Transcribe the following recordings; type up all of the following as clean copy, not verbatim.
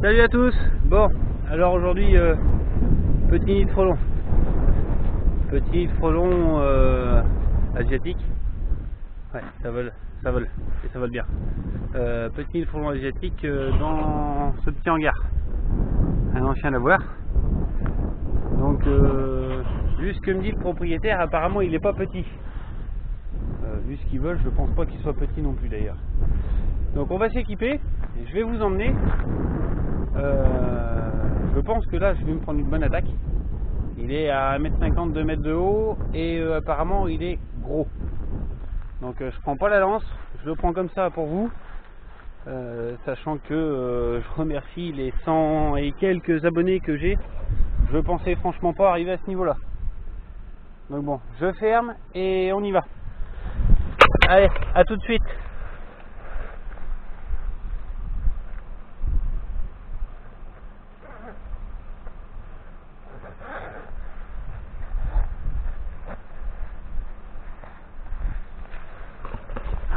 Salut à tous. Bon, alors aujourd'hui, petit nid de frelon. Petit nid de frelon asiatique. Ouais, ça vole, et ça vole bien. Petit nid de frelon asiatique dans ce petit hangar. Un ancien lavoir. Donc, vu ce que me dit le propriétaire, apparemment il n'est pas petit. Vu ce qu'ils veulent, je pense pas qu'il soit petit non plus d'ailleurs. Donc on va s'équiper, je vais vous emmener. Je pense que là je vais me prendre une bonne attaque. Il est à 1m50, 2 mètres de haut et apparemment il est gros. Donc je prends pas la lance, je le prends comme ça pour vous. Sachant que je remercie les 100 et quelques abonnés que j'ai. Je pensais franchement pas arriver à ce niveau là. Donc bon, je ferme et on y va. Allez, à tout de suite.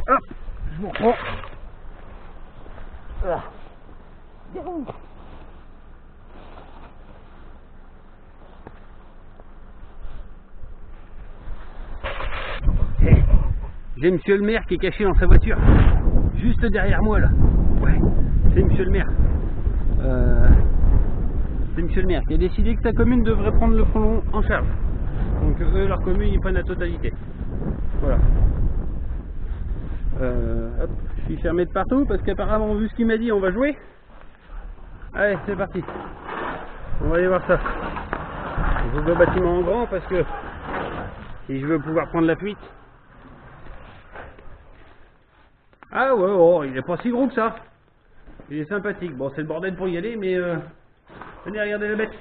Hop, je vous reprends. Voilà. J'ai monsieur le maire qui est caché dans sa voiture, juste derrière moi là. Ouais, c'est monsieur le maire. C'est monsieur le maire qui a décidé que sa commune devrait prendre le frelon en charge. Donc eux, leur commune, ils prennent la totalité. Voilà. Hop, je suis fermé de partout parce qu'apparemment, vu ce qu'il m'a dit, on va jouer. Allez, c'est parti. On va aller voir ça. J'ouvre le bâtiment en grand parce que si je veux pouvoir prendre la fuite. Ah ouais, oh, il est pas si gros que ça. Il est sympathique. Bon, c'est le bordel pour y aller, mais venez regarder la bête.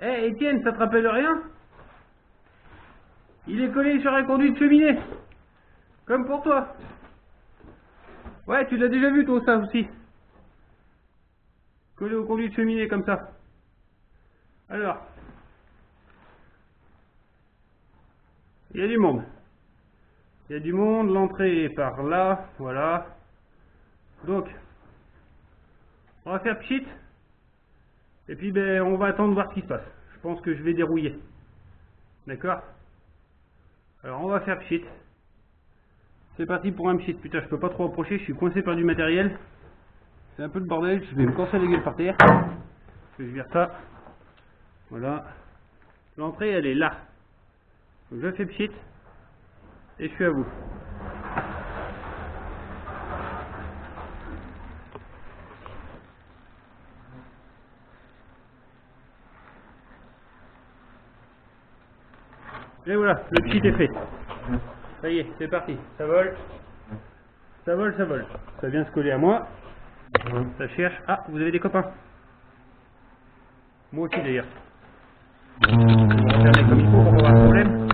Eh, Étienne, ça te rappelle rien? Il est collé sur un conduit de cheminée. Comme pour toi. Ouais, tu l'as déjà vu toi ça aussi. Collé au conduit de cheminée comme ça. Alors. Il y a du monde. Il y a du monde, l'entrée est par là, voilà. Donc, on va faire pchit. Et puis ben, on va attendre voir ce qui se passe. Je pense que je vais dérouiller. D'accord? Alors on va faire pchit. C'est parti pour un pchit. Putain, je peux pas trop approcher, je suis coincé par du matériel. C'est un peu le bordel, je vais me casser la gueule par terre. Je vais vire ça. Voilà. L'entrée elle est là. Donc je fais pchit. Et je suis à vous. Et voilà, le pchit est fait. Ça y est, c'est parti. Ça vole. Ça vole, ça vole. Ça vient se coller à moi. Ça cherche. Ah, vous avez des copains. Moi aussi d'ailleurs. On va regarder comme il faut pour avoir un problème.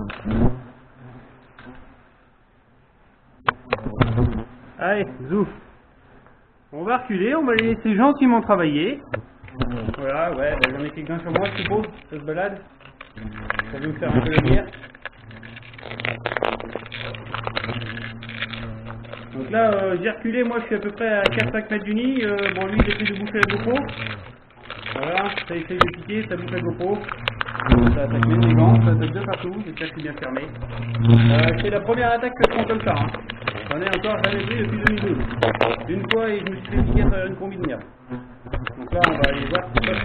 Allez, zou. On va reculer, on va les laisser gentiment travailler. Voilà, ouais, bah, j'en ai quelqu'un sur moi, je suppose, ça se balade. Ça veut me faire un peu la lumière. Donc là, j'ai reculé, moi je suis à peu près à 4-5 mètres du nid. Bon, lui il essaie de bouffer la GoPro. Voilà, ça essaie de piquer, ça bouffe la GoPro. Ça attaque même les gants, ça attaque de partout, j'espère que c'est bien fermé. C'est la première attaque que je prends comme ça. Hein. J'en ai encore jamais pris depuis 2012. Une fois et je me suis fait piquer à une combi de merde. Donc là on va aller voir ce qui se passe.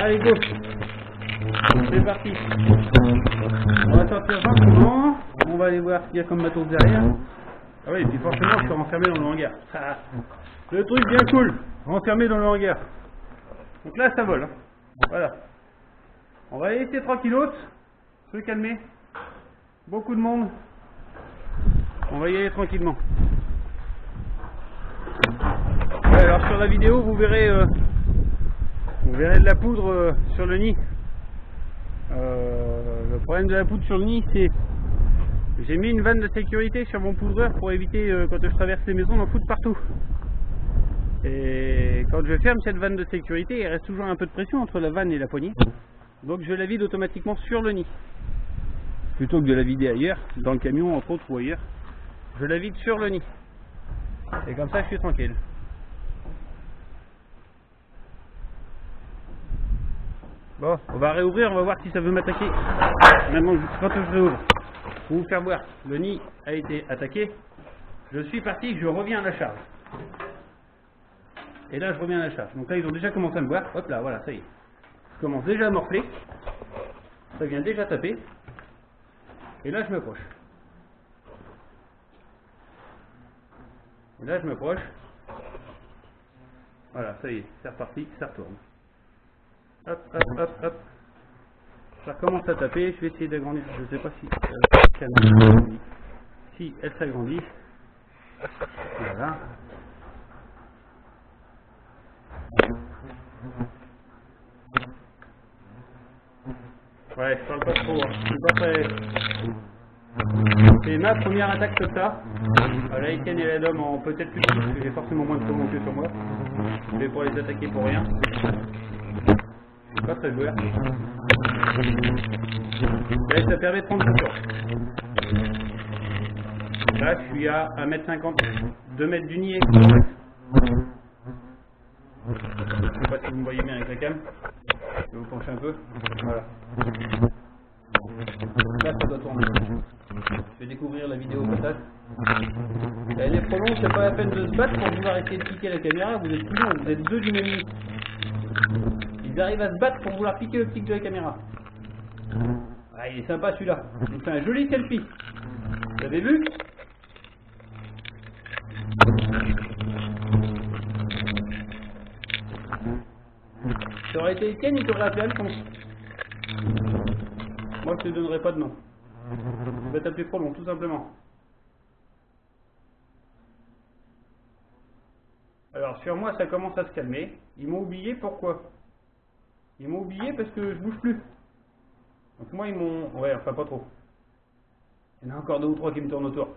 Allez go. C'est parti. On va sortir gentiment. On va aller voir ce qu'il y a comme matos derrière. Ah oui, et puis forcément je suis renfermé dans le hangar. Ah, le truc bien cool, renfermé dans le hangar. Donc là ça vole. Hein. Voilà. On va les laisser tranquillos, se calmer. Beaucoup de monde. On va y aller tranquillement. Ouais, alors sur la vidéo vous verrez de la poudre sur le nid. Le problème de la poudre sur le nid, c'est j'ai mis une vanne de sécurité sur mon poudreur pour éviter quand je traverse les maisons d'en foutre partout. Et quand je ferme cette vanne de sécurité, il reste toujours un peu de pression entre la vanne et la poignée. Donc je la vide automatiquement sur le nid. Plutôt que de la vider ailleurs, dans le camion entre autres ou ailleurs. Je la vide sur le nid. Et comme ça je suis tranquille. Bon, on va réouvrir, on va voir si ça veut m'attaquer. Maintenant, quand je réouvre, pour vous faire voir, le nid a été attaqué. Je suis parti, je reviens à la charge. Et là, je reviens à la charge. Donc là, ils ont déjà commencé à me voir. Hop là, voilà, ça y est. Je commence déjà à morfler. Ça vient déjà taper. Et là, je m'approche. Et là, je m'approche. Voilà, ça y est, c'est reparti, ça retourne. Hop, hop, hop, hop. Ça commence à taper. Je vais essayer d'agrandir. Je ne sais pas si si elle s'agrandit. Voilà. Ouais, je parle pas trop, hein. Je suis pas très... C'est ma première attaque comme ça. La Lichen et la Dom ont peut-être plus de parce que j'ai forcément moins de saumons que sur moi. Je vais pas les attaquer pour rien. Je suis pas très joueur. Et ça permet de prendre du temps. Là, je suis à 1m50, 2 mètres du nid. Je sais pas si vous me voyez bien avec la cam. Je vais vous pencher un peu. Voilà. Là, ça doit tourner. Je vais découvrir la vidéo au passage. Elle est trop longue, c'est pas la peine de se battre pour pouvoir essayer de piquer la caméra. Vous êtes tout le monde, vous êtes deux du même nid. Ils arrivent à se battre pour vouloir piquer l'optique de la caméra. Ah, il est sympa celui-là. Il fait un joli selfie. Vous avez vu? Ça aurait été Etienne, il t'aurait appelé Alphonse. Moi, je te donnerai pas de nom. Tu vas t'appeler trop long, tout simplement. Alors, sur moi, ça commence à se calmer. Ils m'ont oublié, pourquoi? Ils m'ont oublié parce que je bouge plus. Donc moi, ils m'ont... Ouais, enfin, pas trop. Il y en a encore deux ou trois qui me tournent autour.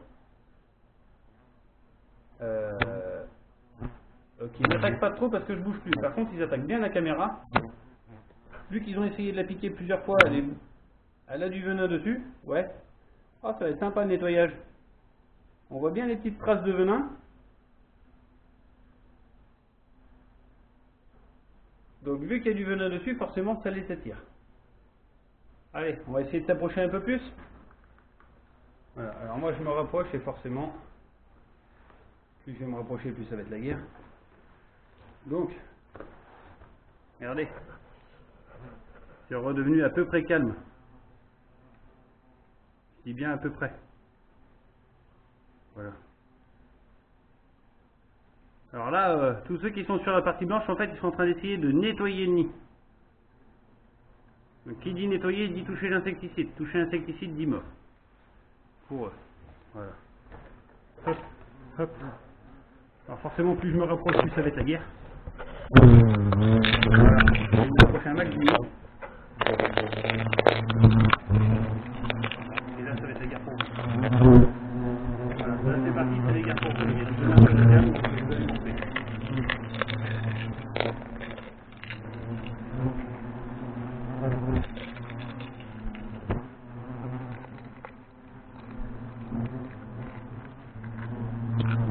Qui n'attaquent pas trop parce que je bouge plus. Par contre, ils attaquent bien la caméra. Vu qu'ils ont essayé de la piquer plusieurs fois, elle a du venin dessus. Ouais. Oh, ça va être sympa le nettoyage. On voit bien les petites traces de venin. Donc vu qu'il y a du venin dessus, forcément ça les attire. Allez, on va essayer de s'approcher un peu plus. Voilà, alors moi je me rapproche et forcément, plus je vais me rapprocher, plus ça va être la guerre. Donc, regardez, c'est redevenu à peu près calme. Je dis bien à peu près. Voilà. Alors là, tous ceux qui sont sur la partie blanche, en fait, ils sont en train d'essayer de nettoyer le nid. Donc qui dit nettoyer, dit toucher l'insecticide. Toucher l'insecticide dit mort. Pour eux. Voilà. Hop, hop. Alors forcément, plus je me rapproche, plus ça va être la guerre. Voilà. Je vais me rapprocher un max du nid. Et là, ça va être la guerre pour vous. Voilà, là c'est parti, c'est la guerre pour vous. Il y a du venin sur le terme, donc je vais le monter.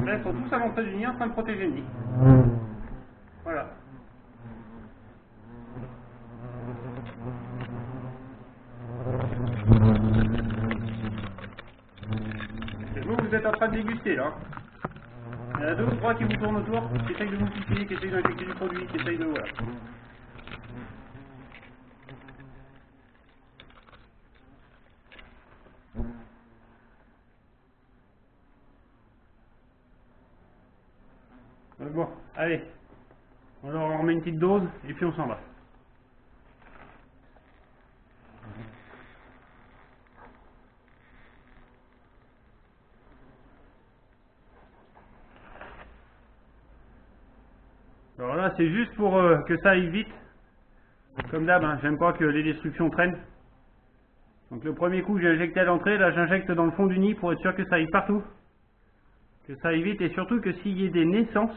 Là, ils sont tous à l'entrée du nid en train de protéger le nid. Voilà. Et vous êtes en train de déguster là. Il y en a deux ou trois qui vous tournent autour, qui essayent de vous piquer, qui essayent d'injecter du produit, qui essayent de... Voilà. Bon, allez. On leur en remet une petite dose et puis on s'en va. Alors là, c'est juste pour que ça aille vite. Comme d'hab, hein, j'aime pas que les destructions traînent. Donc le premier coup, j'ai injecté à l'entrée. Là, j'injecte dans le fond du nid pour être sûr que ça aille partout. Que ça aille vite et surtout que s'il y a des naissances,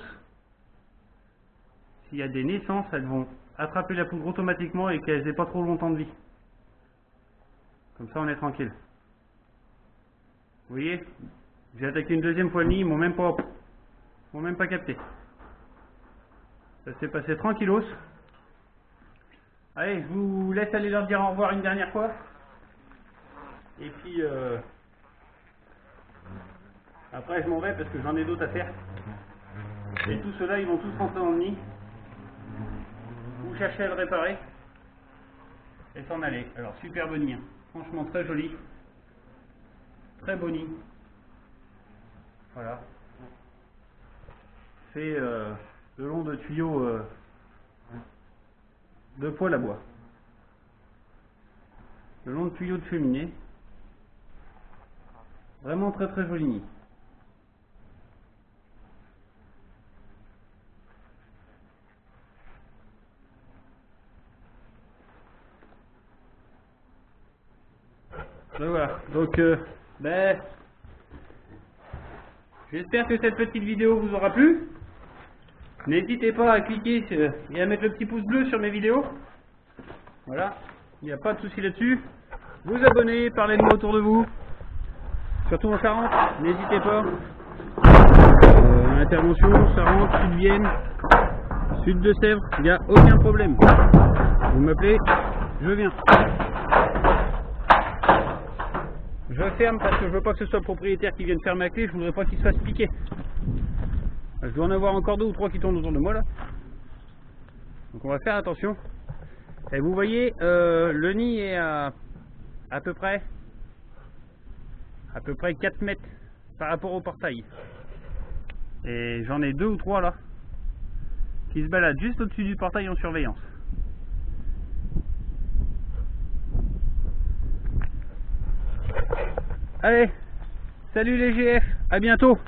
elles vont attraper la poudre automatiquement et qu'elles n'aient pas trop longtemps de vie. Comme ça, on est tranquille. Vous voyez, j'ai attaqué une deuxième fois le nid, ils m'ont même pas capté. Ça s'est passé tranquillos. Allez, je vous laisse aller leur dire au revoir une dernière fois. Et puis après je m'en vais parce que j'en ai d'autres à faire. Et tout cela ils vont tous rentrer dans le nid. Ou chercher à le réparer. Et s'en aller. Alors super beau nid. Hein. Franchement très joli. Très beau nid. Voilà. Fait le long de tuyaux de poêle à bois. Le long de tuyaux de cheminée. Vraiment très très joli nid. Voilà, donc j'espère que cette petite vidéo vous aura plu. N'hésitez pas à cliquer et à mettre le petit pouce bleu sur mes vidéos. Voilà, il n'y a pas de souci là-dessus. Vous abonner, parlez de moi autour de vous. Surtout en Charente, n'hésitez pas. Intervention, Charente, Sud Vienne, Sud de Sèvres, il n'y a aucun problème. Vous m'appelez, je viens. Je ferme parce que je veux pas que ce soit le propriétaire qui vienne fermer la clé, je voudrais pas qu'il se fasse piquer. Je dois en avoir encore 2 ou 3 qui tournent autour de moi là. Donc on va faire attention. Et vous voyez, le nid est à peu près 4 mètres par rapport au portail. Et j'en ai 2 ou 3 là qui se baladent juste au-dessus du portail en surveillance. Allez, salut les GF, à bientôt.